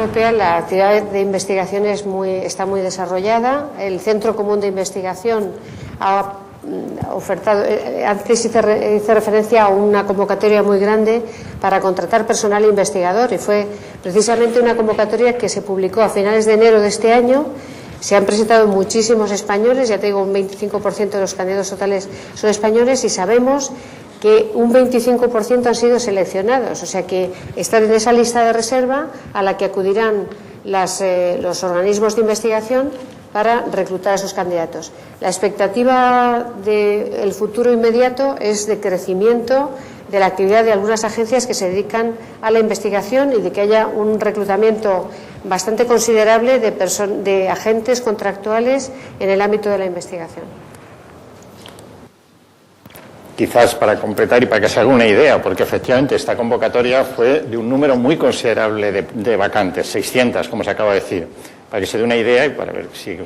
Europea la actividad de investigación está muy desarrollada. El Centro Común de Investigación ha ofertado, antes hice referencia a una convocatoria muy grande para contratar personal investigador, y fue precisamente una convocatoria que se publicó a finales de enero de este año. Se han presentado muchísimos españoles, ya te digo, un 25% de los candidatos totales son españoles, y sabemos que un 25% han sido seleccionados, o sea que están en esa lista de reserva a la que acudirán los organismos de investigación para reclutar a esos candidatos. La expectativa del futuro inmediato es de crecimiento de la actividad de algunas agencias que se dedican a la investigación y de que haya un reclutamiento bastante considerable de agentes contractuales en el ámbito de la investigación. Quizás para completar y para que se haga una idea, porque efectivamente esta convocatoria fue de un número muy considerable de vacantes, 600, como se acaba de decir. Para que se dé una idea y para ver si es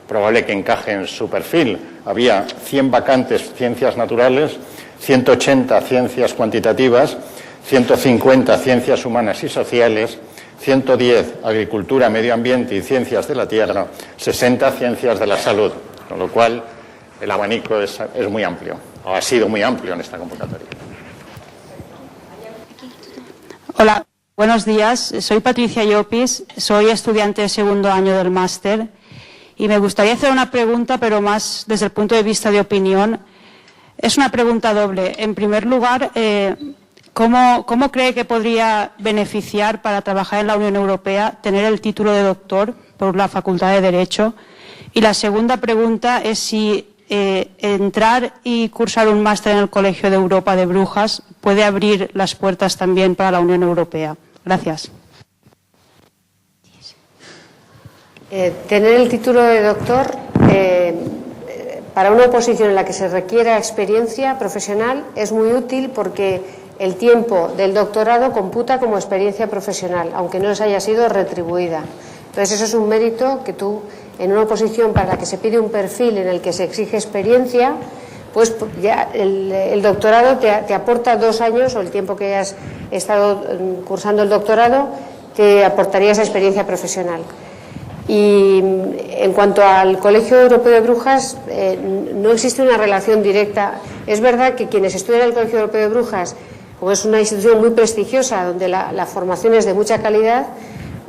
probable que encaje en su perfil. Había 100 vacantes ciencias naturales, 180 ciencias cuantitativas, 150 ciencias humanas y sociales, 110 agricultura, medio ambiente y ciencias de la tierra, 60 ciencias de la salud, con lo cual el abanico es muy amplio, o ha sido muy amplio en esta convocatoria. Hola, buenos días. Soy Patricia Llopis, soy estudiante de segundo año del máster y me gustaría hacer una pregunta, pero más desde el punto de vista de opinión. Es una pregunta doble. En primer lugar, ¿cómo cree que podría beneficiar para trabajar en la Unión Europea tener el título de doctor por la Facultad de Derecho? Y la segunda pregunta es si entrar y cursar un máster en el Colegio de Europa de Brujas puede abrir las puertas también para la Unión Europea. Gracias. Tener el título de doctor para una posición en la que se requiera experiencia profesional es muy útil, porque el tiempo del doctorado computa como experiencia profesional, aunque no les haya sido retribuida. Entonces, eso es un mérito que tú, en una posición para la que se pide un perfil en el que se exige experiencia, pues ya el doctorado te aporta 2 años, o el tiempo que has estado cursando el doctorado, te aportaría esa experiencia profesional. Y en cuanto al Colegio Europeo de Brujas, no existe una relación directa. Es verdad que quienes estudian en el Colegio Europeo de Brujas, como es una institución muy prestigiosa, donde la formación es de mucha calidad,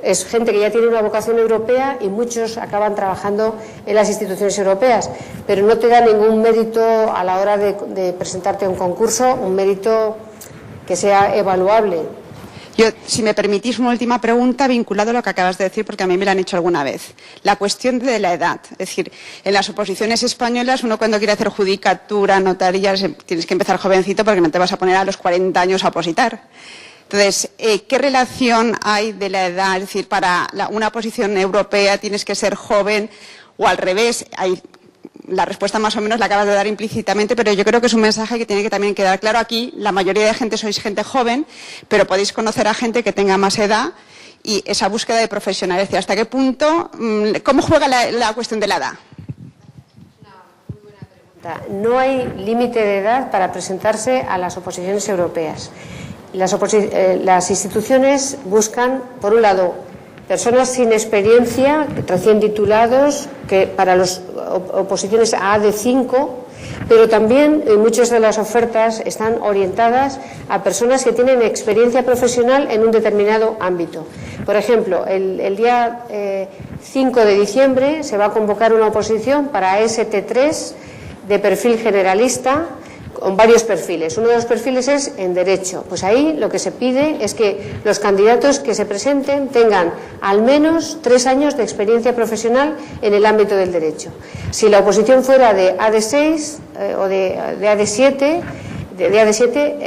es gente que ya tiene una vocación europea y muchos acaban trabajando en las instituciones europeas, pero no te da ningún mérito a la hora de presentarte a un concurso, un mérito que sea evaluable. Yo, si me permitís, una última pregunta vinculada a lo que acabas de decir, porque a mí me la han hecho alguna vez. La cuestión de la edad. Es decir, en las oposiciones españolas, uno cuando quiere hacer judicatura, notaría, tienes que empezar jovencito porque no te vas a poner a los 40 años a opositar. Entonces, ¿qué relación hay de la edad? Es decir, para una posición europea tienes que ser joven, o al revés. La respuesta más o menos la acabas de dar implícitamente, pero yo creo que es un mensaje que tiene que también quedar claro aquí. La mayoría de gente sois gente joven, pero podéis conocer a gente que tenga más edad, y esa búsqueda de profesionales. ¿Hasta qué punto? ¿Cómo juega la cuestión de la edad? Muy buena pregunta. No hay límite de edad para presentarse a las oposiciones europeas. Las instituciones buscan, por un lado, personas sin experiencia, recién titulados, que para las oposiciones a AD5, pero también muchas de las ofertas están orientadas a personas que tienen experiencia profesional en un determinado ámbito. Por ejemplo, el día 5 de diciembre se va a convocar una oposición para ST3 de perfil generalista, con varios perfiles. Uno de los perfiles es en Derecho. Pues ahí lo que se pide es que los candidatos que se presenten tengan al menos 3 años de experiencia profesional en el ámbito del Derecho. Si la oposición fuera de AD6 o de AD7,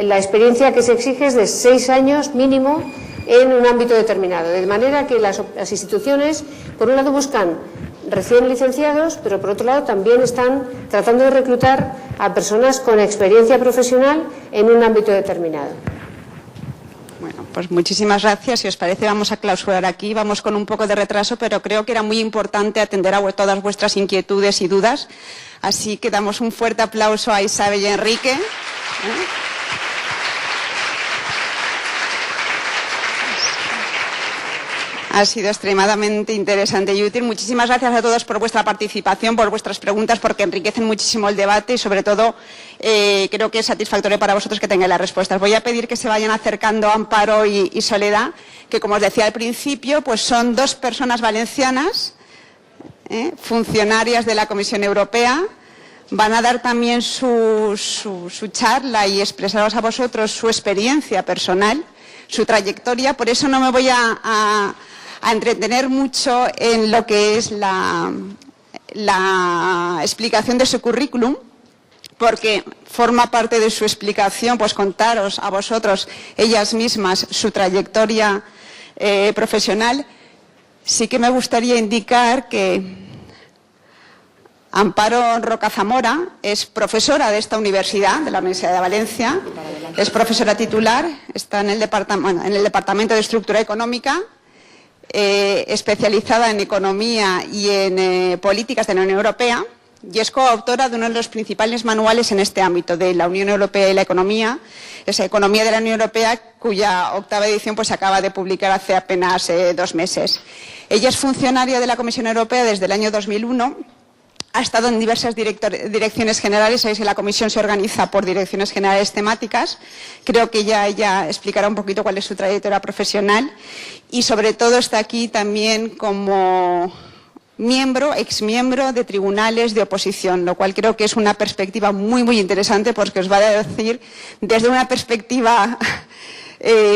la experiencia que se exige es de 6 años mínimo en un ámbito determinado. De manera que las instituciones, por un lado, buscan recién licenciados, pero por otro lado también están tratando de reclutar a personas con experiencia profesional en un ámbito determinado. Bueno, pues muchísimas gracias. Si os parece, vamos a clausurar aquí. Vamos con un poco de retraso, pero creo que era muy importante atender a todas vuestras inquietudes y dudas. Así que damos un fuerte aplauso a Isabel y Enrique. Ha sido extremadamente interesante y útil. Muchísimas gracias a todos por vuestra participación, por vuestras preguntas, porque enriquecen muchísimo el debate y, sobre todo, creo que es satisfactorio para vosotros que tengáis las respuestas. Voy a pedir que se vayan acercando Amparo y Soledad, que, como os decía al principio, pues son dos personas valencianas, funcionarias de la Comisión Europea. Van a dar también su charla y expresaros a vosotros su experiencia personal, su trayectoria. Por eso no me voy a entretener mucho en lo que es la explicación de su currículum, porque forma parte de su explicación pues contaros a vosotros ellas mismas su trayectoria profesional. Sí que me gustaría indicar que Amparo Roca Zamora es profesora de esta universidad, de la Universidad de Valencia, es profesora titular, está en el Departamento de Estructura Económica, especializada en Economía y en Políticas de la Unión Europea, y es coautora de uno de los principales manuales en este ámbito de la Unión Europea y la economía, esa Economía de la Unión Europea, cuya 8ª edición pues se acaba de publicar hace apenas 2 meses. Ella es funcionaria de la Comisión Europea desde el año 2001, ha estado en diversas direcciones generales. Sabéis que la comisión se organiza por direcciones generales temáticas. Creo que ella explicará un poquito cuál es su trayectoria profesional y, sobre todo, está aquí también como exmiembro de tribunales de oposición, lo cual creo que es una perspectiva muy, muy interesante, porque os va a decir desde una perspectiva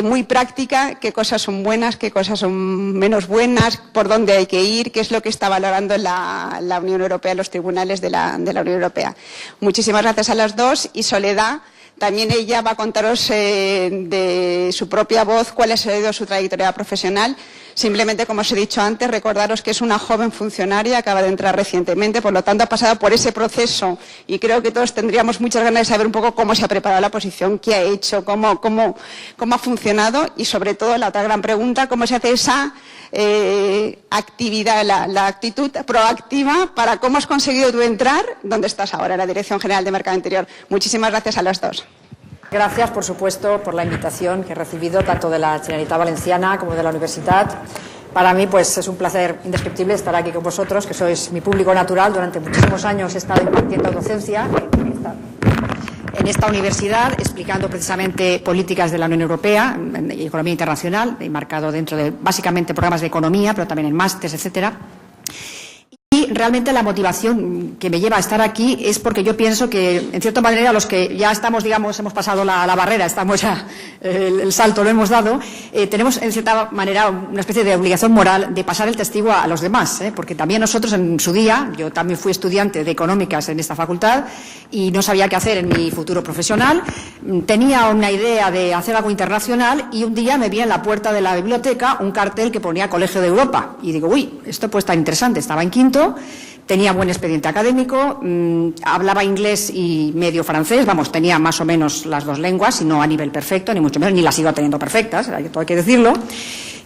muy práctica qué cosas son buenas, qué cosas son menos buenas, por dónde hay que ir, qué es lo que está valorando la Unión Europea, los tribunales de la Unión Europea. Muchísimas gracias a las dos. Y Soledad, también ella va a contaros de su propia voz cuál ha sido su trayectoria profesional. Simplemente, como os he dicho antes, recordaros que es una joven funcionaria, acaba de entrar recientemente, por lo tanto ha pasado por ese proceso y creo que todos tendríamos muchas ganas de saber un poco cómo se ha preparado la posición, qué ha hecho, cómo ha funcionado y, sobre todo, la otra gran pregunta, cómo se hace esa actividad, la actitud proactiva para cómo has conseguido tú entrar donde estás ahora, en la Dirección General de Mercado Interior. Muchísimas gracias a las dos. Gracias, por supuesto, por la invitación que he recibido tanto de la Generalitat Valenciana como de la Universidad. Para mí, pues, es un placer indescriptible estar aquí con vosotros, que sois mi público natural. Durante muchísimos años he estado impartiendo docencia en esta universidad, explicando precisamente políticas de la Unión Europea y economía internacional, marcado dentro de, básicamente, programas de economía, pero también en másteres, etcétera. Y realmente la motivación que me lleva a estar aquí es porque yo pienso que, en cierta manera, los que ya estamos, digamos, hemos pasado la barrera, estamos ya, el salto lo hemos dado, tenemos, en cierta manera, una especie de obligación moral de pasar el testigo a los demás, porque también nosotros en su día, yo también fui estudiante de económicas en esta facultad y no sabía qué hacer en mi futuro profesional, tenía una idea de hacer algo internacional y un día me vi en la puerta de la biblioteca un cartel que ponía Colegio de Europa y digo, uy, esto puede estar interesante. Estaba en quinto, tenía buen expediente académico, hablaba inglés y medio francés, vamos, tenía más o menos las 2 lenguas, y no a nivel perfecto, ni mucho menos, ni las sigo teniendo perfectas, todo hay que decirlo.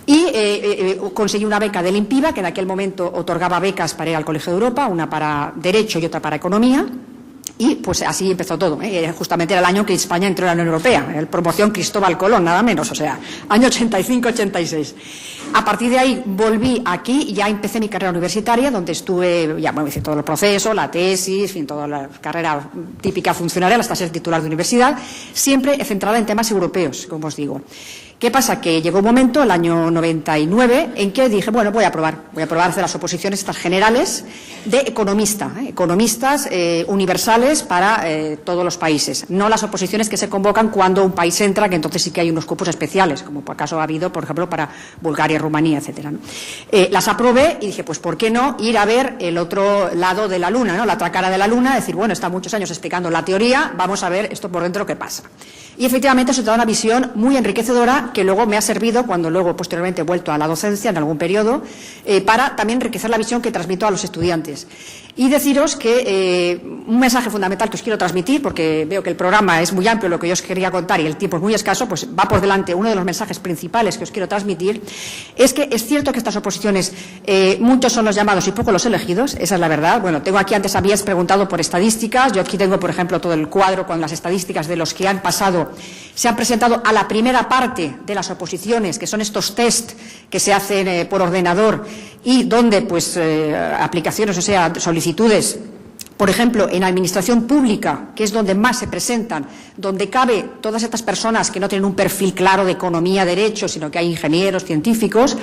Y conseguí una beca del INPIBA, que en aquel momento otorgaba becas para ir al Colegio de Europa, una para Derecho y otra para Economía. Y pues así empezó todo, justamente era el año que España entró en la Unión Europea, promoción Cristóbal Colón, nada menos, o sea, año 85-86. A partir de ahí volví aquí y ya empecé mi carrera universitaria, donde estuve, ya hice todo el proceso, la tesis, en fin, toda la carrera típica funcionaria, hasta ser titular de universidad, siempre centrada en temas europeos, como os digo. ¿Qué pasa? Que llegó un momento, el año 99, en que dije, bueno, voy a probar a hacer las oposiciones estas generales de economistas universales para todos los países. No las oposiciones que se convocan cuando un país entra, que entonces sí que hay unos cupos especiales, como por acaso ha habido, por ejemplo, para Bulgaria, Rumanía, etcétera, ¿no? Las aprobé y dije, pues, ¿por qué no ir a ver el otro lado de la luna, ¿no? La otra cara de la luna, decir, bueno, está muchos años explicando la teoría, vamos a ver esto por dentro qué pasa. Y efectivamente eso te da una visión muy enriquecedora que luego me ha servido, cuando luego posteriormente he vuelto a la docencia en algún periodo, para también enriquecer la visión que transmito a los estudiantes. Y deciros que un mensaje fundamental que os quiero transmitir, porque veo que el programa es muy amplio, lo que yo os quería contar, y el tiempo es muy escaso, pues va por delante. Uno de los mensajes principales que os quiero transmitir es que es cierto que estas oposiciones, muchos son los llamados y pocos los elegidos, esa es la verdad. Bueno, tengo aquí, antes habíais preguntado por estadísticas, yo aquí tengo, por ejemplo, todo el cuadro con las estadísticas de los que han pasado, se han presentado a la primera parte base de las oposiciones, que son estos test que se hacen por ordenador y donde, pues, aplicaciones, o sea, solicitudes, por ejemplo, en administración pública, que es donde más se presentan, donde cabe todas estas personas que no tienen un perfil claro de economía, derecho, sino que hay ingenieros, científicos,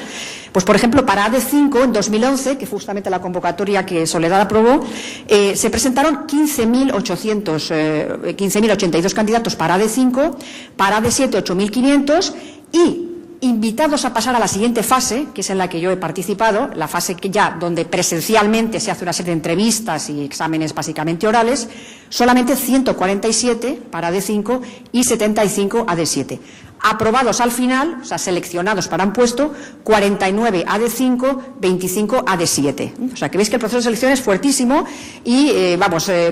pues, por ejemplo, para AD5, en 2011, que fue justamente la convocatoria que Soledad aprobó, se presentaron 15.082 candidatos para AD5, para AD7, 8.500 y invitados a pasar a la siguiente fase, que es en la que yo he participado, la fase que ya donde presencialmente se hace una serie de entrevistas y exámenes básicamente orales, solamente 147 para AD5 y 75 AD7. Aprobados al final, o sea, seleccionados para un puesto, 49 AD5, 25 AD7. O sea, que veis que el proceso de selección es fuertísimo y,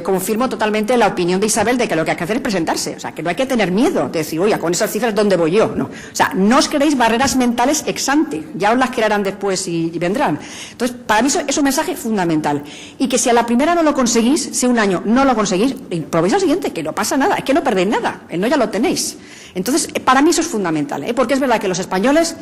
confirmo totalmente la opinión de Isabel de que lo que hay que hacer es presentarse. O sea, que no hay que tener miedo de decir, oye, con esas cifras, ¿dónde voy yo? No. O sea, no os creéis barreras mentales ex ante, ya os las crearán después y vendrán. Entonces, para mí eso es un mensaje fundamental. Y que si a la primera no lo conseguís, si un año no lo conseguís, probéis al siguiente, que no pasa nada, es que no perdéis nada, el no ya lo tenéis. Entonces, para mí eso es fundamental, porque es verdad que los españoles,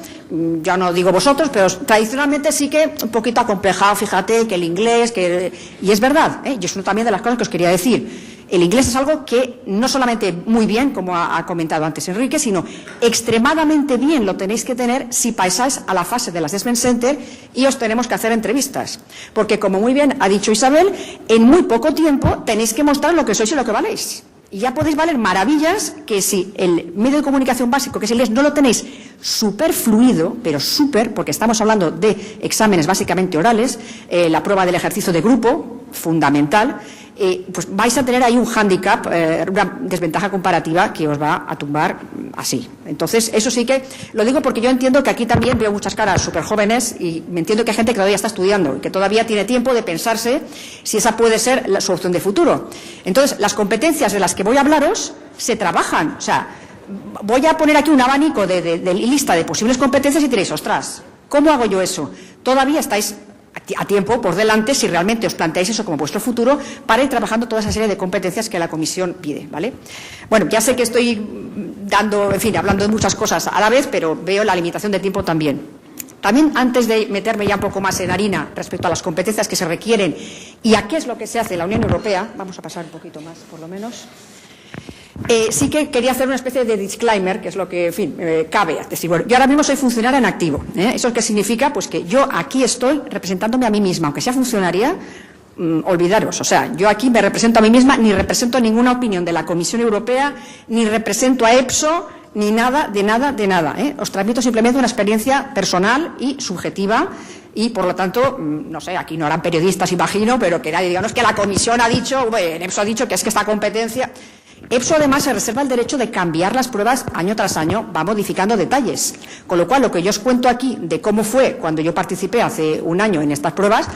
ya no digo vosotros, pero tradicionalmente sí que un poquito acomplejado, fíjate, que el inglés, y es verdad, y es una también de las cosas que os quería decir. El inglés es algo que no solamente muy bien, como ha comentado antes Enrique, sino extremadamente bien lo tenéis que tener si pasáis a la fase del Assessment Center y os tenemos que hacer entrevistas. Porque, como muy bien ha dicho Isabel, en muy poco tiempo tenéis que mostrar lo que sois y lo que valéis. Y ya podéis valer maravillas que si el medio de comunicación básico, que es el inglés, no lo tenéis súper fluido, pero súper, porque estamos hablando de exámenes básicamente orales, la prueba del ejercicio de grupo, fundamental, pues vais a tener ahí un hándicap, una desventaja comparativa que os va a tumbar así. Entonces, eso sí que lo digo porque yo entiendo que aquí también veo muchas caras súper jóvenes y me entiendo que hay gente que todavía está estudiando y que todavía tiene tiempo de pensarse si esa puede ser su opción de futuro. Entonces, las competencias de las que voy a hablaros se trabajan. O sea, voy a poner aquí un abanico de lista de posibles competencias y diréis, ostras, ¿cómo hago yo eso? Todavía estáis a tiempo por delante si realmente os planteáis eso como vuestro futuro para ir trabajando toda esa serie de competencias que la Comisión pide, ¿vale? Bueno, ya sé que estoy hablando de muchas cosas a la vez, pero veo la limitación de tiempo también. También, antes de meterme ya un poco más en harina respecto a las competencias que se requieren y a qué es lo que se hace en la Unión Europea, vamos a pasar un poquito más, por lo menos. Sí que quería hacer una especie de disclaimer, que es lo que, cabe. Es decir, bueno, yo ahora mismo soy funcionaria en activo. ¿Eso qué significa? Pues que yo aquí estoy representándome a mí misma, aunque sea funcionaria, olvidaros. O sea, yo aquí me represento a mí misma, ni represento ninguna opinión de la Comisión Europea, ni represento a EPSO, ni nada, de nada. Os transmito simplemente una experiencia personal y subjetiva. Y, por lo tanto, no sé, aquí no harán periodistas, imagino, pero que nadie diga, no, es que la Comisión ha dicho, EPSO ha dicho que es que esta competencia. EPSO, además, se reserva el derecho de cambiar las pruebas año tras año, va modificando detalles. Con lo cual, lo que yo os cuento aquí de cómo fue cuando yo participé hace un año en estas pruebas,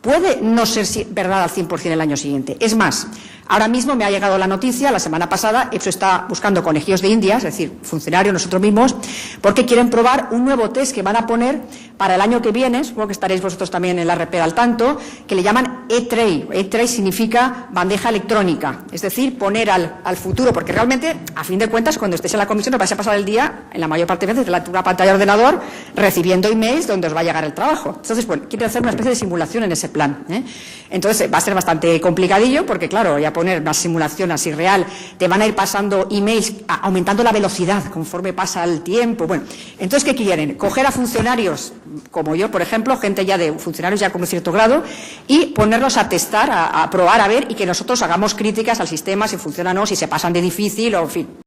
puede no ser verdad al 100% el año siguiente. Es más, ahora mismo me ha llegado la noticia, la semana pasada, EPSO está buscando conejillos de Indias, es decir, funcionarios, nosotros mismos, porque quieren probar un nuevo test que van a poner para el año que viene, supongo que estaréis vosotros también en la RP al tanto, que le llaman E-Tray. E-Tray significa bandeja electrónica, es decir, poner al futuro, porque realmente, a fin de cuentas, cuando estéis en la comisión os vais a pasar el día, en la mayor parte de veces, delante de una pantalla de ordenador, recibiendo emails donde os va a llegar el trabajo. Entonces, bueno, quieren hacer una especie de simulación en ese plan. Entonces, va a ser bastante complicadillo, porque claro, ya poner una simulación así real, te van a ir pasando emails, aumentando la velocidad conforme pasa el tiempo. Bueno, entonces, ¿qué quieren? Coger a funcionarios como yo, por ejemplo, gente ya de funcionarios ya con cierto grado, y ponerlos a testar, a probar, a ver, y que nosotros hagamos críticas al sistema, si funciona o no, si se pasan de difícil, o en fin.